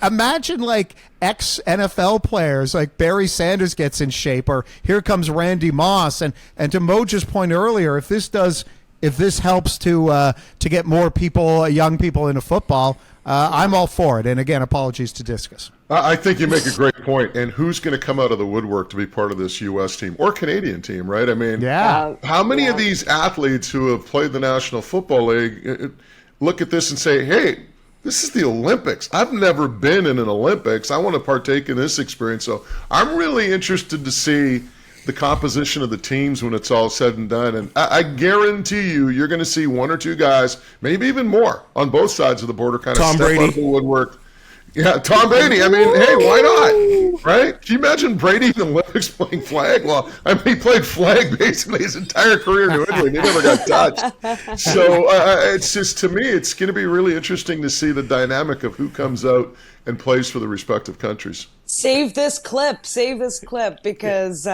imagine like ex-NFL players like Barry Sanders gets in shape, or here comes Randy Moss. And to Moja's point earlier, if this helps to get more people, young people into football, I'm all for it. And again, apologies to discus. I think you make a great point. And who's going to come out of the woodwork to be part of this U.S. team or Canadian team, right? I mean, how many of these athletes who have played the National Football League look at this and say, hey, this is the Olympics. I've never been in an Olympics. I want to partake in this experience. So I'm really interested to see the composition of the teams when it's all said and done. And I guarantee you're going to see one or two guys, maybe even more, on both sides of the border kind of step out of the woodwork. Yeah, Tom Brady. I mean, hey, why not? Right? Can you imagine Brady in the Olympics playing flag? Well, I mean, he played flag basically his entire career in New England. He never got touched. So it's just, to me, it's going to be really interesting to see the dynamic of who comes out and plays for the respective countries. Save this clip, because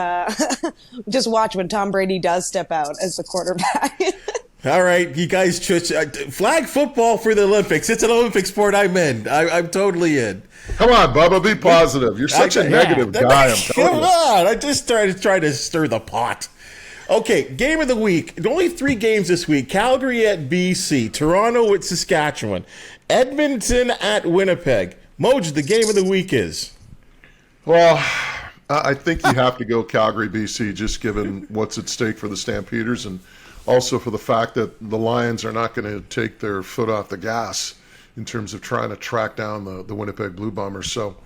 just watch when Tom Brady does step out as the quarterback. All right, you guys, flag football for the Olympics. It's an Olympic sport. I'm in. I'm totally in. Come on, Bubba, be positive. You're such a negative guy. Come on. I just try to stir the pot. Okay, game of the week. Only 3 games this week. Calgary at BC, Toronto at Saskatchewan, Edmonton at Winnipeg. Moj, the game of the week is? Well, I think you have to go Calgary, BC, just given what's at stake for the Stampeders, and also for the fact that the Lions are not going to take their foot off the gas in terms of trying to track down the Winnipeg Blue Bombers. So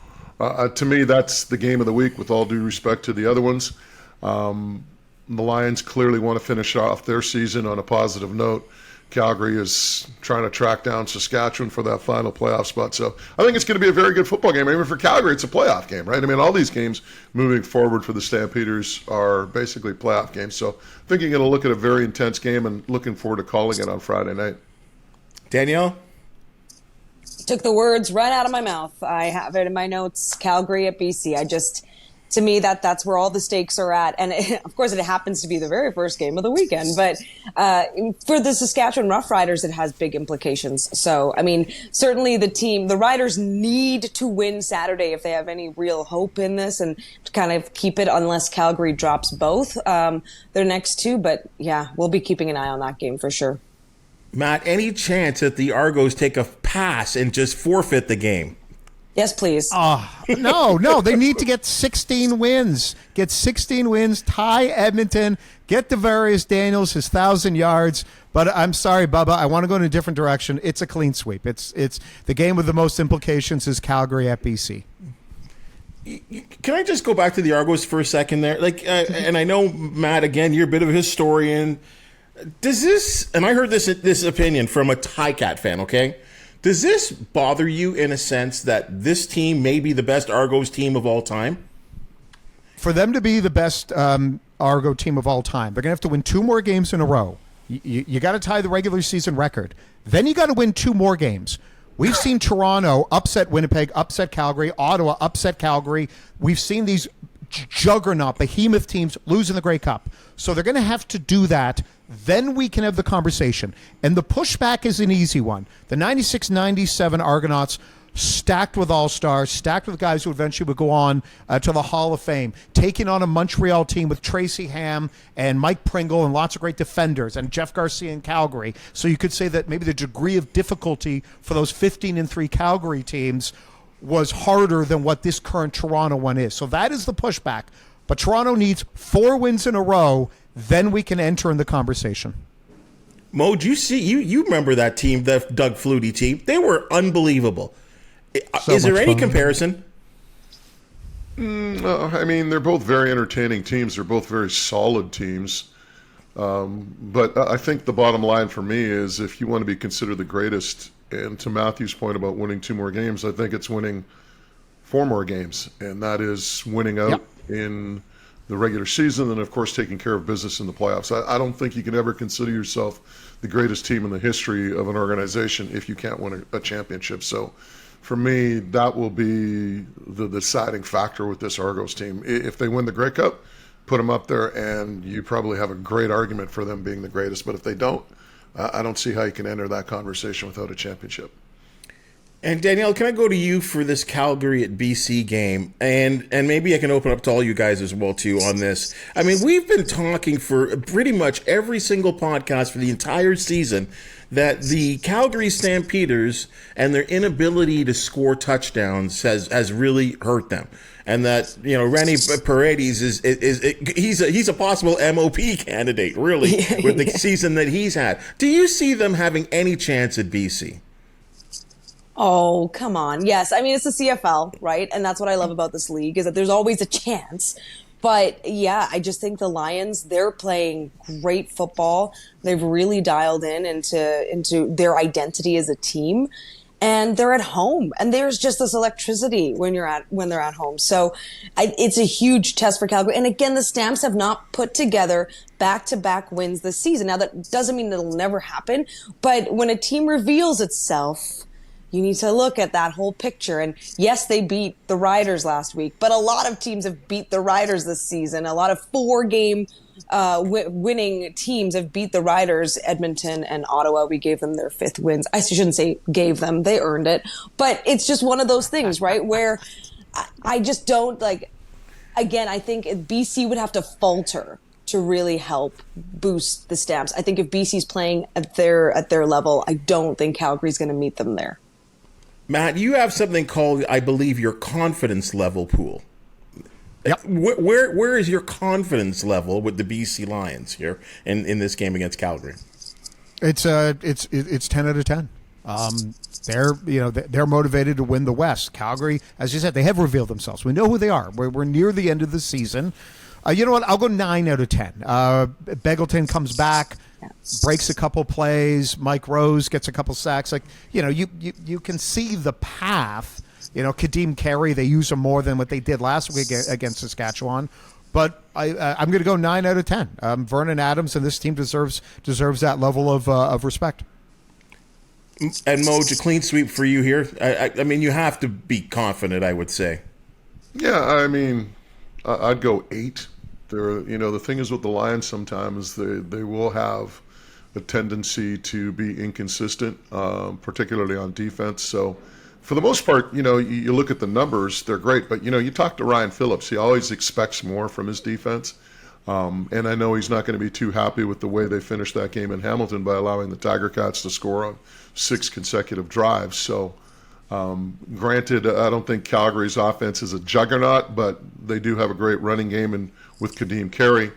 to me, that's the game of the week, with all due respect to the other ones. The Lions clearly want to finish off their season on a positive note. Calgary is trying to track down Saskatchewan for that final playoff spot. So I think it's going to be a very good football game. I mean, for Calgary, it's a playoff game, right? I mean, all these games moving forward for the Stampeders are basically playoff games. So I think you're going to look at a very intense game, and looking forward to calling it on Friday night. Danielle? Took the words right out of my mouth. I have it in my notes, Calgary at BC. To me, that's where all the stakes are at. And of course, it happens to be the very first game of the weekend. But for the Saskatchewan Roughriders, it has big implications. So, I mean, certainly the Riders need to win Saturday if they have any real hope in this, and to kind of keep it, unless Calgary drops both their next 2. But yeah, we'll be keeping an eye on that game for sure. Matt, any chance that the Argos take a pass and just forfeit the game? Yes, please. No. They need to get 16 wins. Get 16 wins, tie Edmonton, get Devarius Daniels his 1,000 yards. But I'm sorry, Bubba, I want to go in a different direction. It's a clean sweep. It's the game with the most implications is Calgary at BC. Can I just go back to the Argos for a second there? And I know, Matt, again, you're a bit of a historian. Does this, and I heard this opinion from a Ticat fan, okay? Does this bother you in a sense that this team may be the best Argos team of all time? For them to be the best Argo team of all time. They're going to have to win 2 more games in a row. You got to tie the regular season record. Then you got to win 2 more games. We've seen Toronto upset Winnipeg, upset Calgary, Ottawa upset Calgary. We've seen these juggernaut, behemoth teams losing the Grey Cup. So they're going to have to do that. Then we can have the conversation. And the pushback is an easy one. The 96-97 Argonauts, stacked with all-stars, stacked with guys who eventually would go on to the Hall of Fame, taking on a Montreal team with Tracy Ham and Mike Pringle and lots of great defenders, and Jeff Garcia in Calgary. So you could say that maybe the degree of difficulty for those 15-3 Calgary teams was harder than what this current Toronto one is. So that is the pushback. But Toronto needs 4 wins in a row, then we can enter in the conversation. Mo, you remember that team, the Doug Flutie team? They were unbelievable. Is there any comparison? I mean, they're both very entertaining teams. They're both very solid teams. But I think the bottom line for me is if you want to be considered the greatest, and to Matthew's point about winning 2 more games, I think it's winning 4 more games. And that is winning out in the regular season and, of course, taking care of business in the playoffs. I don't think you can ever consider yourself the greatest team in the history of an organization if you can't win a championship. So for me, that will be the deciding factor with this Argos team. If they win the Grey Cup, put them up there, and you probably have a great argument for them being the greatest. But if they don't, I don't see how you can enter that conversation without a championship. And Danielle, can I go to you for this Calgary at BC game? And maybe I can open up to all you guys as well, too, on this. I mean, we've been talking for pretty much every single podcast for the entire season that the Calgary Stampeders and their inability to score touchdowns has really hurt them. And that, you know, Rennie Paredes he's a possible MOP candidate, really, with the season that he's had. Do you see them having any chance at BC? Oh, come on. Yes. I mean, it's the CFL, right? And that's what I love about this league is that there's always a chance. But yeah, I just think the Lions, they're playing great football. They've really dialed into their identity as a team. And they're at home, and there's just this electricity when they're at home. So it's a huge test for Calgary. And again, the Stamps have not put together back-to-back wins this season. Now, that doesn't mean it'll never happen, but when a team reveals itself, you need to look at that whole picture. And yes, they beat the Riders last week, but a lot of teams have beat the Riders this season. A lot of 4-game winning teams have beat the Riders. Edmonton and Ottawa, we gave them their 5th wins. I shouldn't say gave them, they earned it. But it's just one of those things, right, where I just don't, like, again, I think BC would have to falter to really help boost the Stamps. I think if BC's playing at their level, I don't think Calgary's going to meet them there. Matt, you have something called, I believe, your confidence level pool. Yep. Where is your confidence level with the BC Lions here in this game against Calgary? It's 10 out of 10. They're motivated to win the West. Calgary, as you said, they have revealed themselves. We know who they are. We're near the end of the season. You know what? I'll go 9 out of 10. Begelton comes back, breaks a couple plays. Mike Rose gets a couple sacks. Like, you know, you can see the path. You know, Kadeem Carey, they use him more than what they did last week against Saskatchewan. But I'm going to go 9 out of 10. Vernon Adams and this team deserves that level of respect. And Mo, a clean sweep for you here. I mean, you have to be confident, I would say. Yeah, I mean, I'd go 8. The thing is with the Lions sometimes they will have a tendency to be inconsistent, particularly on defense. So for the most part, you look at the numbers, they're great. But, you talk to Ryan Phillips, he always expects more from his defense. And I know he's not going to be too happy with the way they finished that game in Hamilton by allowing the Tiger Cats to score on 6 consecutive drives. So granted, I don't think Calgary's offense is a juggernaut, but they do have a great running game and with Kadeem Carey.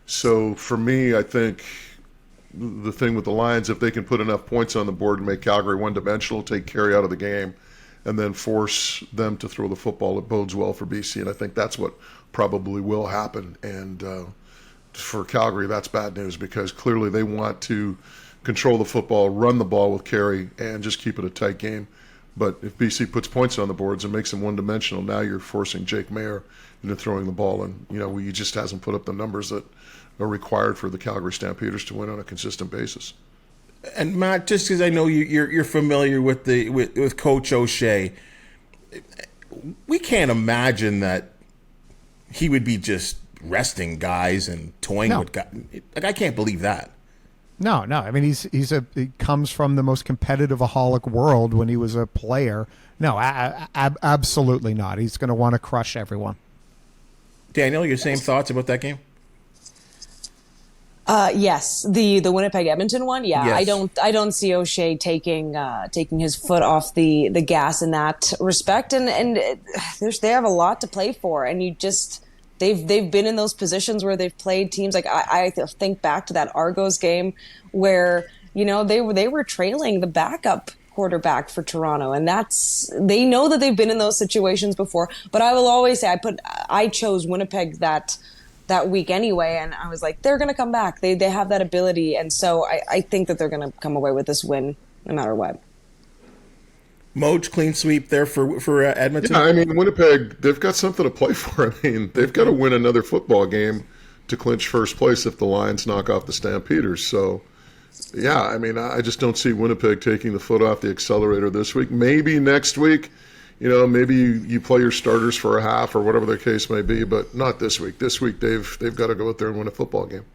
So for me, I think the thing with the Lions, if they can put enough points on the board and make Calgary one-dimensional, take Carey out of the game, and then force them to throw the football, it bodes well for BC. And I think that's what probably will happen. And for Calgary, that's bad news because clearly they want to control the football, run the ball with Carey, and just keep it a tight game. But if BC puts points on the boards and makes them one-dimensional, now you're forcing Jake Mayer into throwing the ball, and he just hasn't put up the numbers that are required for the Calgary Stampeders to win on a consistent basis. And Matt, just because I know you're familiar with with Coach O'Shea, we can't imagine that he would be just resting guys and toying with guys. Like, I can't believe that. No. I mean, he comes from the most competitive-aholic world when he was a player. No, absolutely not. He's going to want to crush everyone. Daniel, your same thoughts about that game? Yes, the Winnipeg Edmonton one. Yeah, yes. I don't see O'Shea taking his foot off the gas in that respect, and they have a lot to play for, and they've been in those positions where they've played teams like I think back to that Argos game where they were trailing the backup quarterback for Toronto, and they know that they've been in those situations before. But I will always say I chose Winnipeg that week anyway, and I was like, they're going to come back. They have that ability, and so I think that they're going to come away with this win no matter what. Moj, clean sweep there for Edmonton. Yeah, I mean, Winnipeg, they've got something to play for. I mean, they've got to win another football game to clinch first place if the Lions knock off the Stampeders. So, yeah, I mean, I just don't see Winnipeg taking the foot off the accelerator this week. Maybe next week, maybe you play your starters for a half or whatever the case may be, but not this week. This week, they've got to go out there and win a football game.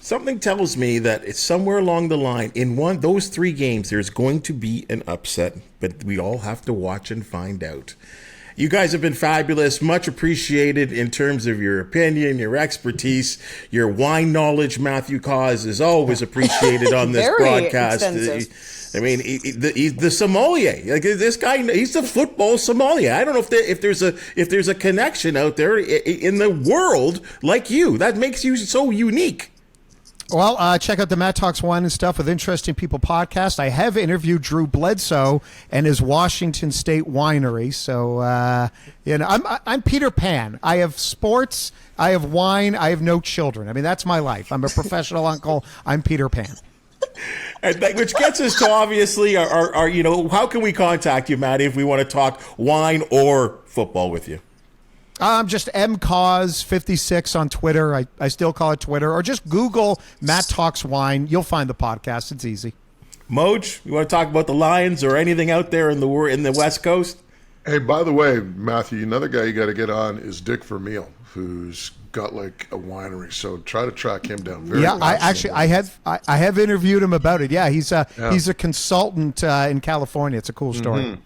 Something tells me that it's somewhere along the line in those 3 games, there's going to be an upset, but we all have to watch and find out. You guys have been fabulous, much appreciated in terms of your opinion, your expertise, your wine knowledge. Matthew Cauz is always appreciated on this broadcast. Extensive. I mean, he's the sommelier. Like, this guy, he's the football sommelier. I don't know if there's a connection out there in the world like you. That makes you so unique. Well, check out the Matt Talks Wine and Stuff with Interesting People podcast. I have interviewed Drew Bledsoe and his Washington State winery. So, I'm Peter Pan. I have sports, I have wine, I have no children. I mean, that's my life. I'm a professional uncle. I'm Peter Pan. Which gets us to obviously our how can we contact you, Matt, if we want to talk wine or football with you? Just mcauz56 on Twitter. I still call it Twitter. Or just Google Matt Talks Wine. You'll find the podcast. It's easy. Moj, you want to talk about the Lions or anything out there in the West Coast? Hey, by the way, Matthew, another guy you got to get on is Dick Vermeil, who's got like a winery. So try to track him down. I have interviewed him about it. Yeah, he's a consultant in California. It's a cool story. Mm-hmm.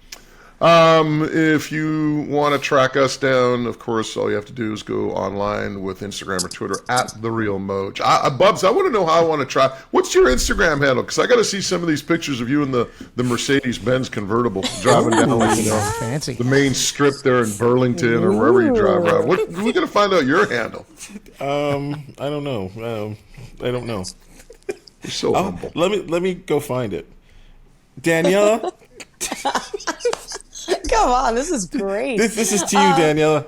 If you want to track us down, of course, all you have to do is go online with Instagram or Twitter @TheRealMoj. Bubs, I want to know how I want to track. What's your Instagram handle? Because I got to see some of these pictures of you in the Mercedes-Benz convertible driving down fancy. The main strip there in Burlington or wherever you drive around. We're going to find out your handle. I don't know. I don't know. You're so humble. Let me go find it. Daniella? Come on, this is great. This is to you, Daniella.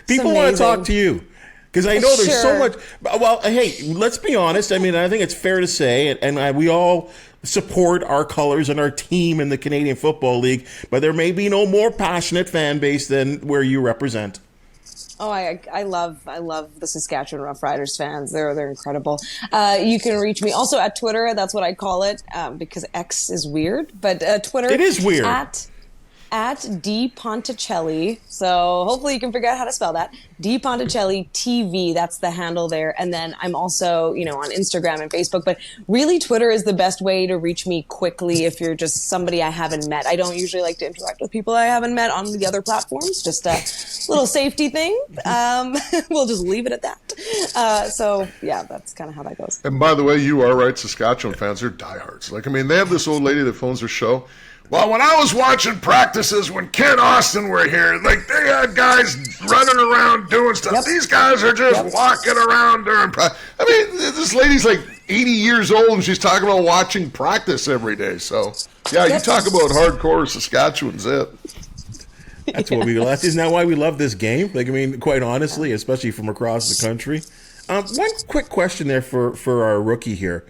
People want to talk to you because I know there's so much. Well, hey, let's be honest. I mean, I think it's fair to say, and we all support our colors and our team in the Canadian Football League, but there may be no more passionate fan base than where you represent. Oh, I love the Saskatchewan Roughriders fans. They're incredible. You can reach me also at Twitter. That's what I call it because X is weird, but Twitter. It is weird. At D Ponticelli. So hopefully you can figure out how to spell that. D Ponticelli TV. That's the handle there. And then I'm also, on Instagram and Facebook, but really Twitter is the best way to reach me quickly if you're just somebody I haven't met. I don't usually like to interact with people I haven't met on the other platforms. Just a little safety thing. We'll just leave it at that. So yeah, that's kind of how that goes. And by the way, you are right. Saskatchewan fans are diehards. They have this old lady that phones her show. Well, when I was watching practices when Ken Austin were here, they had guys running around doing stuff. Yep. These guys are just walking around during practice. I mean, this lady's like 80 years old, and she's talking about watching practice every day. So, yeah, you talk about hardcore Saskatchewan's it. That's what we love. Isn't that why we love this game? Quite honestly, especially from across the country. One quick question there for our rookie here.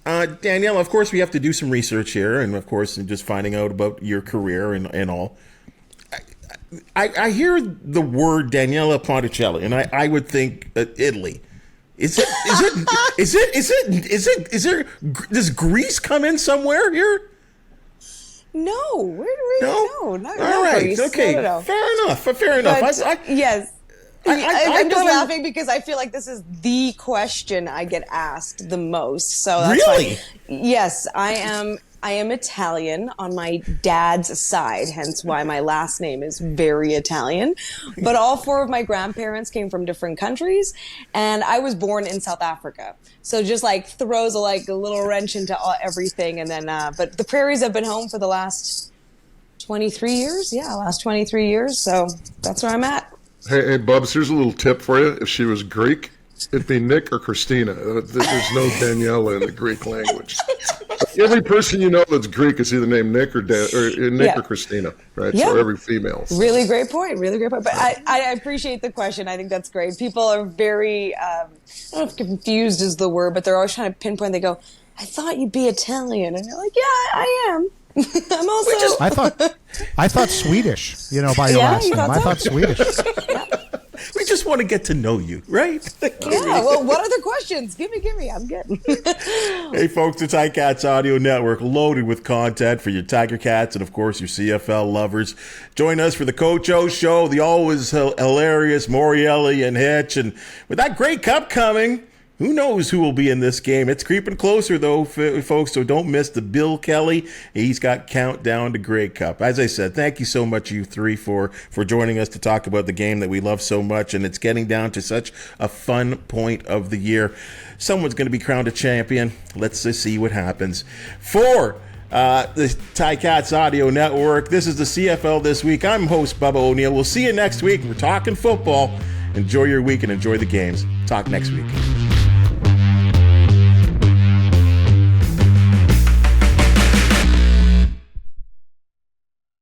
Danielle, of course, we have to do some research here, and of course, just finding out about your career and all. I hear the word Daniella Ponticelli, and I would think Italy. Does Greece come in somewhere here? No, No. not All right, Greece. okay, No. Fair enough. But, yes. I'm just thought laughing because I feel like this is the question I get asked the most. So that's Really? why, yes, I am Italian on my dad's side, hence why my last name is very Italian. But all 4 of my grandparents came from different countries, and I was born in South Africa. So just like throws a little wrench into everything. And then, but the Prairies have been home for the last 23 years. Yeah, last 23 years. So that's where I'm at. Hey, Bubs, here's a little tip for you. If she was Greek, it'd be Nick or Christina. There's no Daniela in the Greek language. Every person you know that's Greek is either named Nick or Nick or Christina, right? Yeah. So every female. Really great point. But I appreciate the question. I think that's great. People are very, I don't know if confused is the word, but they're always trying to pinpoint. They go, I thought you'd be Italian. And you're like, yeah, I am. I'm also. I thought Swedish, by your last name. I thought Swedish. We just want to get to know you, right? Yeah, well, what other questions? Give me. I'm good. Hey, folks, the Ticats Audio Network loaded with content for your Tiger Cats and, of course, your CFL lovers. Join us for the Coach O Show, the always hilarious Morielli and Hitch. And with that Grey Cup coming, who knows who will be in this game? It's creeping closer, though, folks, so don't miss the Bill Kelly. He's got countdown to Grey Cup. As I said, thank you so much, you three, for joining us to talk about the game that we love so much, and it's getting down to such a fun point of the year. Someone's going to be crowned a champion. Let's just see what happens. For the Ticats Audio Network, this is the CFL This Week. I'm host Bubba O'Neil. We'll see you next week. We're talking football. Enjoy your week and enjoy the games. Talk next week.